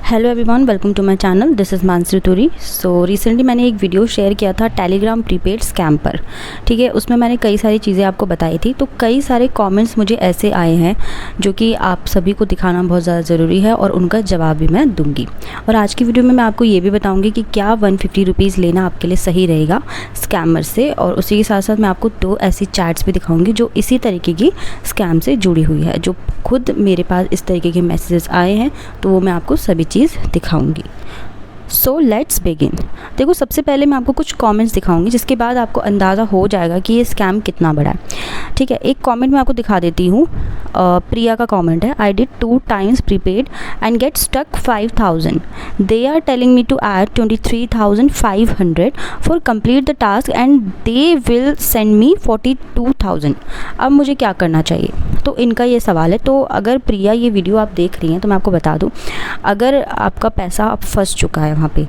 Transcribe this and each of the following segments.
Hello everyone, welcome to my channel. This is Mansi Turi. So recently मैंने एक video share किया था टेलीग्राम प्रीपेड स्कैम पर। ठीक है, उसमें मैंने कई सारी चीज़ें आपको बताई थी। तो कई सारे कमेंट्स मुझे ऐसे आए हैं जो कि आप सभी को दिखाना बहुत ज़्यादा ज़रूरी है और उनका जवाब भी मैं दूंगी। और आज की वीडियो में मैं आपको ये भी बताऊँगी कि क्या 150 रुपीज़ लेना आपके लिए सही रहेगा स्कैमर से। और उसी के साथ साथ मैं आपको 2 ऐसी चैट्स भी दिखाऊँगी जो इसी तरीके की स्कैम से जुड़ी हुई है, जो खुद मेरे पास इस तरीके के मैसेजेस आए हैं, तो वो मैं आपको सभी चीज़ दिखाऊंगी। So let's begin. देखो, सबसे पहले मैं आपको कुछ कमेंट्स दिखाऊंगी जिसके बाद आपको अंदाज़ा हो जाएगा कि ये स्कैम कितना बड़ा है। ठीक है, एक कमेंट मैं आपको दिखा देती हूँ। प्रिया का कमेंट है, I did 2 times prepaid and get stuck 5000। They are telling me to add 23,500 for complete the task and they will send me 42,000। अब मुझे क्या करना चाहिए? तो इनका ये सवाल है। तो अगर प्रिया ये वीडियो आप देख रही हैं तो मैं आपको बता दूं, अगर आपका पैसा अब फंस चुका है वहाँ पे,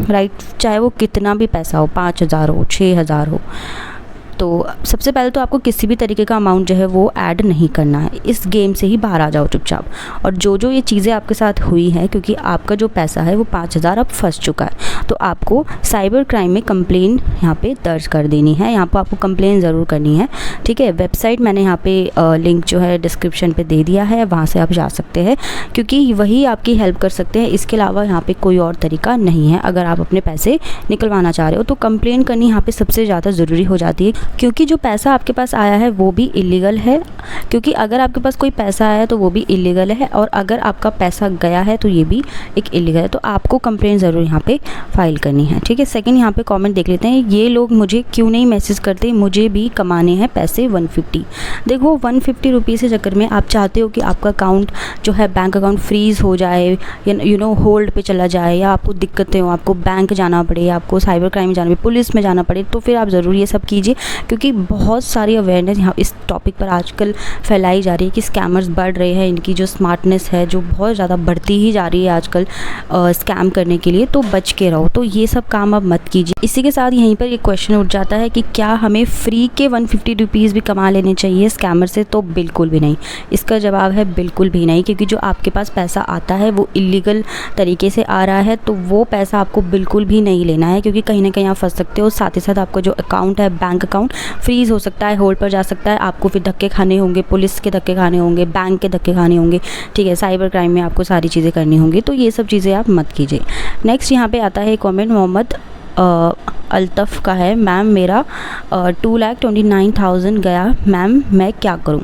राइट, चाहे वो कितना भी पैसा हो, 5,000 हो, 6,000 हो, तो सबसे पहले तो आपको किसी भी तरीके का अमाउंट जो है वो ऐड नहीं करना है। इस गेम से ही बाहर आ जाओ चुपचाप। और जो ये चीज़ें आपके साथ हुई हैं, क्योंकि आपका जो पैसा है वो 5,000 अब फंस चुका है, तो आपको साइबर क्राइम में कंप्लेन यहाँ पे दर्ज कर देनी है। यहाँ पर आपको कंप्लेन ज़रूर करनी है। ठीक है, वेबसाइट मैंने यहाँ पे लिंक जो है डिस्क्रिप्शन पे दे दिया है, वहाँ से आप जा सकते हैं, क्योंकि वही आपकी हेल्प कर सकते हैं। इसके अलावा यहाँ पे कोई और तरीका नहीं है। अगर आप अपने पैसे निकलवाना चाह रहे हो तो कंप्लेन करनी यहाँ पे सबसे ज़्यादा ज़रूरी हो जाती है, क्योंकि जो पैसा आपके पास आया है वो भी इलीगल है। क्योंकि अगर आपके पास कोई पैसा आया है तो वो भी इलीगल है, और अगर आपका पैसा गया है तो ये भी एक इलीगल है। तो आपको कंप्लेन ज़रूर यहाँ पे फाइल करनी है। ठीक है, सेकंड यहाँ पे कमेंट देख लेते हैं। ये लोग मुझे क्यों नहीं मैसेज करते, मुझे भी कमाने हैं पैसे 150। देखो, 150 रुपीज़ के चक्कर में आप चाहते हो कि आपका अकाउंट जो है, बैंक अकाउंट फ्रीज़ हो जाए, या होल्ड पे चला जाए, या आपको दिक्कतें हो, आपको बैंक जाना पड़े, आपको साइबर क्राइम जाना पड़े, पुलिस में जाना पड़े, तो फिर आप ज़रूर ये सब कीजिए। क्योंकि बहुत सारी अवेयरनेस यहाँ इस टॉपिक पर आजकल फैलाई जा रही है कि स्कैमर्स बढ़ रहे हैं, इनकी जो स्मार्टनेस है जो बहुत ज़्यादा बढ़ती ही जा रही है आजकल स्कैम करने के लिए। तो बच के रहो। तो ये सब काम अब मत कीजिए। इसी के साथ यहीं पर एक क्वेश्चन उठ जाता है कि क्या हमें फ्री के 150 रुपीज़ भी कमा लेने चाहिए स्कैमर से? तो बिल्कुल भी नहीं। इसका जवाब है बिल्कुल भी नहीं, क्योंकि जो आपके पास पैसा आता है वो इलीगल तरीके से आ रहा है, तो वो पैसा आपको बिल्कुल भी नहीं लेना है, क्योंकि कहीं ना कहीं आप फंस सकते हो। साथ ही साथ आपका जो अकाउंट है, बैंक अकाउंट फ्रीज़ हो सकता है, होल्ड पर जा सकता है। आपको फिर धक्के खाने होंगे, पुलिस के धक्के खाने होंगे, बैंक के धक्के खाने होंगे। ठीक है, साइबर क्राइम में आपको सारी चीज़ें करनी होंगी। तो ये सब चीज़ें आप मत कीजिए। नेक्स्ट यहाँ पे आता है कमेंट मोहम्मद अल्तफ़ का है, मैम मेरा 2,29,000 गया, मैम मैं क्या करूँ?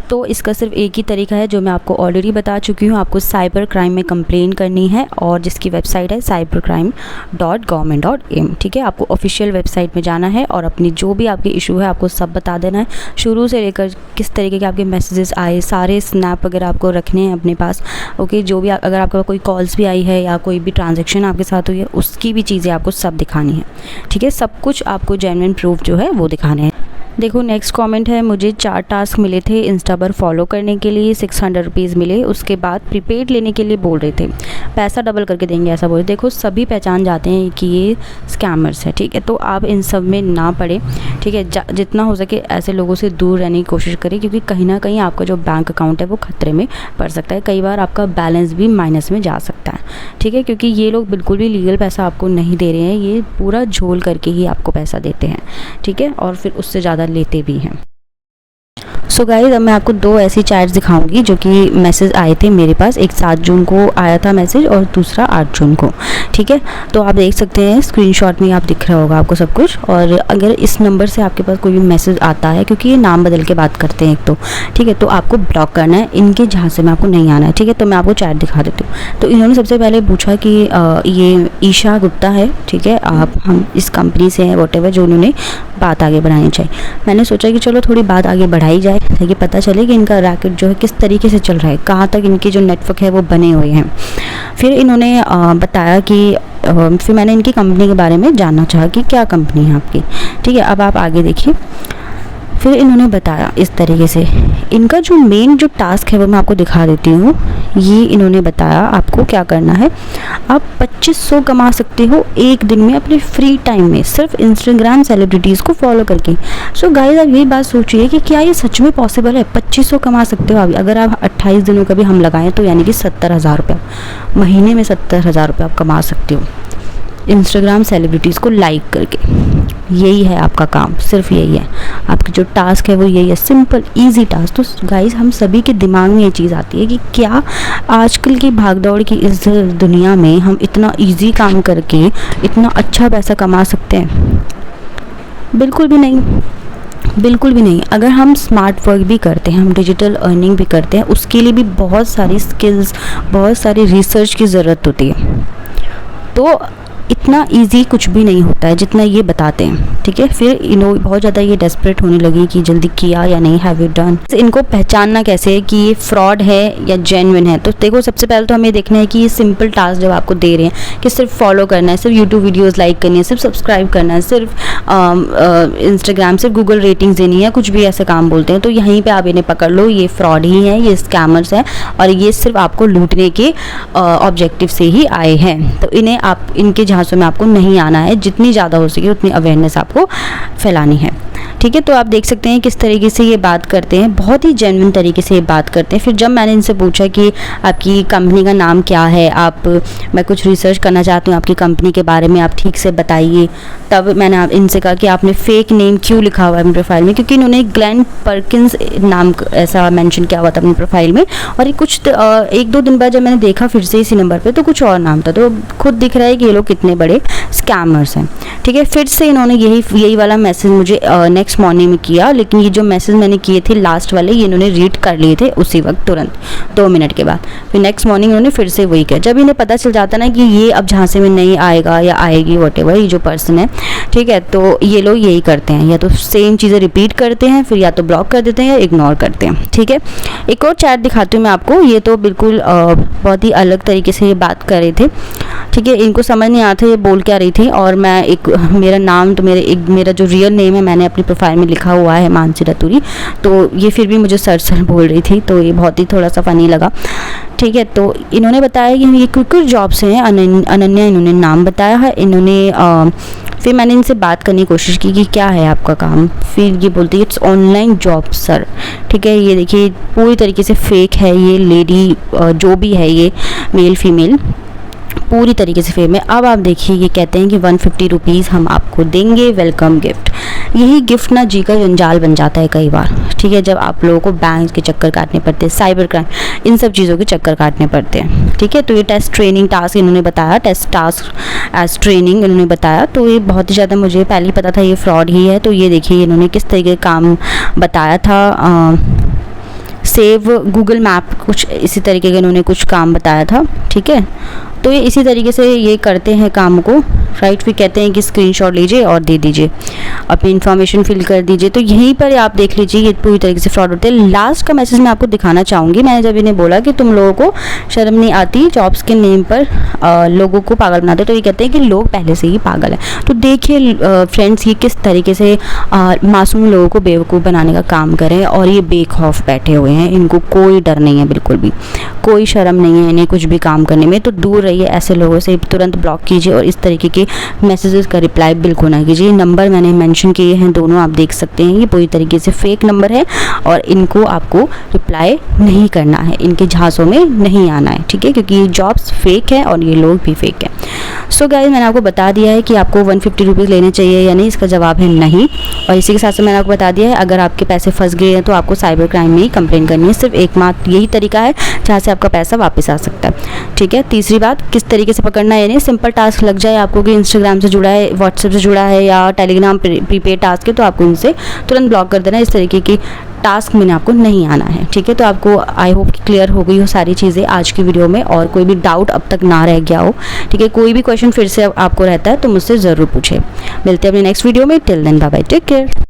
तो इसका सिर्फ एक ही तरीका है जो मैं आपको ऑलरेडी बता चुकी हूँ। आपको साइबर क्राइम में कंप्लेन करनी है, और जिसकी वेबसाइट है cybercrime.government.in। ठीक है, आपको ऑफिशियल वेबसाइट में जाना है और अपनी जो भी आपके इशू है आपको सब बता देना है, शुरू से लेकर किस तरीके के आपके मैसेजेस आए, सारे स्नैप वगैरह आपको रखने हैं अपने पास। ओके, जो भी अगर आपका कोई कॉल्स भी आई है या कोई भी ट्रांजेक्शन आपके साथ हुई है, उसकी भी चीज़ें आपको सब दिखानी है। ठीक है, सब कुछ आपको जेन्युइन प्रूफ जो है वो दिखाने हैं। देखो, नेक्स्ट कमेंट है, मुझे 4 टास्क मिले थे इंस्टा पर फॉलो करने के लिए, 600 रुपीज़ मिले, उसके बाद प्रीपेड लेने के लिए बोल रहे थे, पैसा डबल करके देंगे ऐसा बोले। देखो, सभी पहचान जाते हैं कि ये स्कैमर्स है। ठीक है, तो आप इन सब में ना पड़े। ठीक है, जितना हो सके ऐसे लोगों से दूर रहने की कोशिश करें, क्योंकि कहीं ना कहीं आपका जो बैंक अकाउंट है वो खतरे में पड़ सकता है। कई बार आपका बैलेंस भी माइनस में जा सकता है। ठीक है, क्योंकि ये लोग बिल्कुल भी लीगल पैसा आपको नहीं दे रहे हैं, ये पूरा झोल करके ही आपको पैसा देते हैं। ठीक है, और फिर उससे ज़्यादा लेते भी हैं। सो गाइस, अब मैं आपको 2 ऐसी चैट्स दिखाऊंगी जो कि मैसेज आए थे मेरे पास। एक 7 जून को आया था मैसेज और दूसरा 8 जून को। ठीक है, तो आप देख सकते हैं स्क्रीनशॉट में, आप दिख रहा होगा आपको सब कुछ। और अगर इस नंबर से आपके पास कोई भी मैसेज आता है, क्योंकि ये नाम बदल के बात करते हैं एक तो, ठीक है, तो आपको ब्लॉक करना है इनके, जहाँ से में आपको नहीं आना है। ठीक है, तो मैं आपको चैट दिखा देती हूँ। तो इन्होंने सबसे पहले पूछा कि ये ईशा गुप्ता है, ठीक है, हम इस कंपनी से हैं, वॉट एवर, जो उन्होंने बात आगे बढ़ानी चाहिए। मैंने सोचा कि चलो थोड़ी बात आगे बढ़ाई जाए ताकि पता चले कि इनका रैकेट जो है किस तरीके से चल रहा है, कहाँ तक इनके जो नेटवर्क है वो बने हुए हैं। फिर इन्होंने बताया कि फिर मैंने इनकी कंपनी के बारे में जानना चाहा कि क्या कंपनी है आपकी। ठीक है, अब आप आगे देखिए। फिर इन्होंने बताया इस तरीके से, इनका जो मेन जो टास्क है वो मैं आपको दिखा देती हूँ। ये इन्होंने बताया आपको क्या करना है, आप 2500 कमा सकते हो एक दिन में अपने फ्री टाइम में, सिर्फ इंस्टाग्राम सेलिब्रिटीज़ को फॉलो करके। सो गाइस, आप यही बात सोचिए कि क्या ये सच में पॉसिबल है? 2500 कमा सकते हो आप, अगर आप 28 दिनों का भी हम लगाएं तो यानी कि 70,000 रुपये महीने में, 70,000 रुपये आप कमा सकते हो इंस्टाग्राम सेलिब्रिटीज़ को लाइक करके। यही है आपका काम, सिर्फ यही है आपकी जो टास्क है, वो यही है, सिंपल इजी टास्क। तो गाइस, हम सभी के दिमाग में ये चीज़ आती है कि क्या आजकल की भागदौड़ की इस दुनिया में हम इतना इजी काम करके इतना अच्छा पैसा कमा सकते हैं? बिल्कुल भी नहीं, बिल्कुल भी नहीं। अगर हम स्मार्ट वर्क भी करते हैं, हम डिजिटल अर्निंग भी करते हैं, उसके लिए भी बहुत सारी स्किल्स, बहुत सारी रिसर्च की ज़रूरत होती है। तो इतना इजी कुछ भी नहीं होता है जितना ये बताते हैं, ठीक है। फिर बहुत ज़्यादा ये डेस्परेट होने लगी कि जल्दी किया या नहीं, हैव यू डन। इनको पहचानना कैसे है कि ये फ्रॉड है या जेन्युइन है? तो देखो, सबसे पहले तो हमें देखना है कि ये सिंपल टास्क जब आपको दे रहे हैं कि सिर्फ फॉलो करना है, सिर्फ यूट्यूब वीडियोज़ लाइक करनी है, सिर्फ सब्सक्राइब करना है, सिर्फ इंस्टाग्राम, सिर्फ गूगल रेटिंग्स देनी है, कुछ भी ऐसे काम बोलते हैं, तो यहीं पर आप इन्हें पकड़ लो, ये फ्रॉड ही है, ये स्कैमर्स हैं और ये सिर्फ आपको लूटने के ऑब्जेक्टिव से ही आए हैं। तो इन्हें आप, इनके झांसों में आपको नहीं आना है, जितनी ज़्यादा हो सके उतनी अवेयरनेस आपको फैलानी है, ठीक है। तो आप देख सकते हैं किस तरीके से ये बात करते हैं, बहुत ही जेन्युइन तरीके से ये बात करते हैं। फिर जब मैंने इनसे पूछा कि आपकी कंपनी का नाम क्या है, मैं कुछ रिसर्च करना चाहती हूँ आपकी कंपनी के बारे में, आप ठीक से बताइए, तब मैंने इनसे कहा कि आपने फेक नेम क्यों लिखा हुआ है अपनी प्रोफाइल में, क्योंकि इन्होंने ग्लेन पर्किंस नाम ऐसा मेंशन किया हुआ था अपनी प्रोफाइल में, और ये कुछ 1-2 दिन बाद जब मैंने देखा फिर से इसी नंबर पे, तो कुछ और नाम था। तो खुद दिख रहा है कि ये लोग कितने बड़े स्कैमर्स हैं, ठीक है। फिर से इन्होंने यही वाला मैसेज मुझे नेक्स्ट मॉर्निंग में किया, लेकिन ये जो मैसेज मैंने किए थे लास्ट वाले, ये इन्होंने रीड कर लिए थे उसी वक्त, तुरंत 2 मिनट के बाद। फिर नेक्स्ट मॉर्निंग इन्होंने फिर से वही किया। जब इन्हें पता चल जाता ना कि ये अब झांसे में नहीं आएगा या आएगी, व्हाटएवर ये जो पर्सन है, ठीक है, तो ये लोग यही करते हैं, या तो सेम चीज़ें रिपीट करते हैं, फिर या तो ब्लॉक कर देते हैं या इग्नोर करते हैं, ठीक है। एक और चैट दिखाती हूँ मैं आपको, ये तो बिल्कुल बहुत ही अलग तरीके से ये बात कर रहे थे, ठीक है। इनको समझ नहीं आता ये बोल क्या रही थी, और मैं मेरा नाम तो मेरा जो रियल नेम है मैंने अपनी प्रोफाइल में लिखा हुआ है, मानसी रतूरी, तो ये फिर भी मुझे सर बोल रही थी, तो ये बहुत ही थोड़ा सा फ़नी लगा, ठीक है। तो इन्होंने बताया कि ये क्विकर जॉब्स हैं, अनन्या इन्होंने नाम बताया है। फिर मैंने इनसे बात करने की कोशिश की कि क्या है आपका काम, फिर ये बोलती है इट्स ऑनलाइन जॉब सर, ठीक है। ये देखिए पूरी तरीके से फेक है, ये लेडी जो भी है, ये मेल फीमेल पूरी तरीके से फेम है। अब आप देखिए, ये कहते हैं कि 150 रुपीज़ हम आपको देंगे वेलकम गिफ्ट। यही गिफ्ट ना जी का जंजाल बन जाता है कई बार, ठीक है, जब आप लोगों को बैंक के चक्कर काटने पड़ते हैं, साइबर क्राइम, इन सब चीज़ों के चक्कर काटने पड़ते हैं, ठीक है। तो ये टेस्ट ट्रेनिंग टास्क इन्होंने बताया, टेस्ट टास्क एज ट्रेनिंग इन्होंने बताया, तो ये बहुत ही ज़्यादा, मुझे पहले ही पता था ये फ्रॉड ही है। तो ये देखिए इन्होंने किस तरीके का काम बताया था, सेव गूगल मैप, कुछ इसी तरीके का इन्होंने कुछ काम बताया था, ठीक है। तो ये इसी तरीके से ये करते हैं काम को, राइट। फिर कहते हैं कि स्क्रीनशॉट लीजिए और दे दीजिए, अपनी इन्फॉर्मेशन फिल कर दीजिए। तो यहीं पर आप देख लीजिए ये पूरी तरीके से फ्रॉड होते हैं। लास्ट का मैसेज मैं आपको दिखाना चाहूँगी। मैंने जब इन्हें बोला कि तुम लोगों को शर्म नहीं आती जॉब्स के नेम पर लोगों को पागल बनाते, तो ये कहते हैं कि लोग पहले से ही पागल हैं। तो देखिए फ्रेंड्स, ये किस तरीके से मासूम लोगों को बेवकूफ़ बनाने का काम करें, और ये बेखौफ बैठे हुए हैं, इनको कोई डर नहीं है, बिल्कुल भी कोई शर्म नहीं है इन्हें कुछ भी काम करने में। तो दूर रहिए ऐसे लोगों से, तुरंत ब्लॉक कीजिए और इस तरीके के मैसेजेस का रिप्लाई बिल्कुल ना कीजिए। नंबर मैंने मेंशन किए हैं दोनों, आप देख सकते हैं, ये पूरी तरीके से फेक नंबर है और इनको आपको रिप्लाई नहीं करना है, इनके झांसों में नहीं आना है, ठीक है, क्योंकि ये जॉब्स फेक है और ये लोग भी फेक है। सो गाइस, मैंने आपको बता दिया है कि आपको 150 रुपीज़ लेने चाहिए या नहीं, इसका जवाब है नहीं। और इसी के साथ से मैंने आपको बता दिया है, अगर आपके पैसे फंस गए हैं तो आपको साइबर क्राइम में ही कंप्लेन करनी है। सिर्फ एकमात्र यही तरीका है जहाँ से आपका पैसा वापस आ सकता है, ठीक है। तीसरी बात, किस तरीके से पकड़ना है, यानी सिंपल टास्क लग जाए आपको कि इंस्टाग्राम से जुड़ा है, व्हाट्सएप से जुड़ा है या टेलीग्राम प्रीपेड टास्क है, तो आपको इनसे तुरंत ब्लॉक कर देना। इस तरीके की टास्क में आपको नहीं आना है, ठीक है। तो आपको आई होप कि क्लियर हो गई हो सारी चीज़ें आज की वीडियो में, और कोई भी डाउट अब तक ना रह गया हो, ठीक है। कोई भी क्वेश्चन फिर से आपको रहता है तो मुझसे ज़रूर पूछे। मिलते हैं अपने नेक्स्ट वीडियो में। Till then bye bye, take care.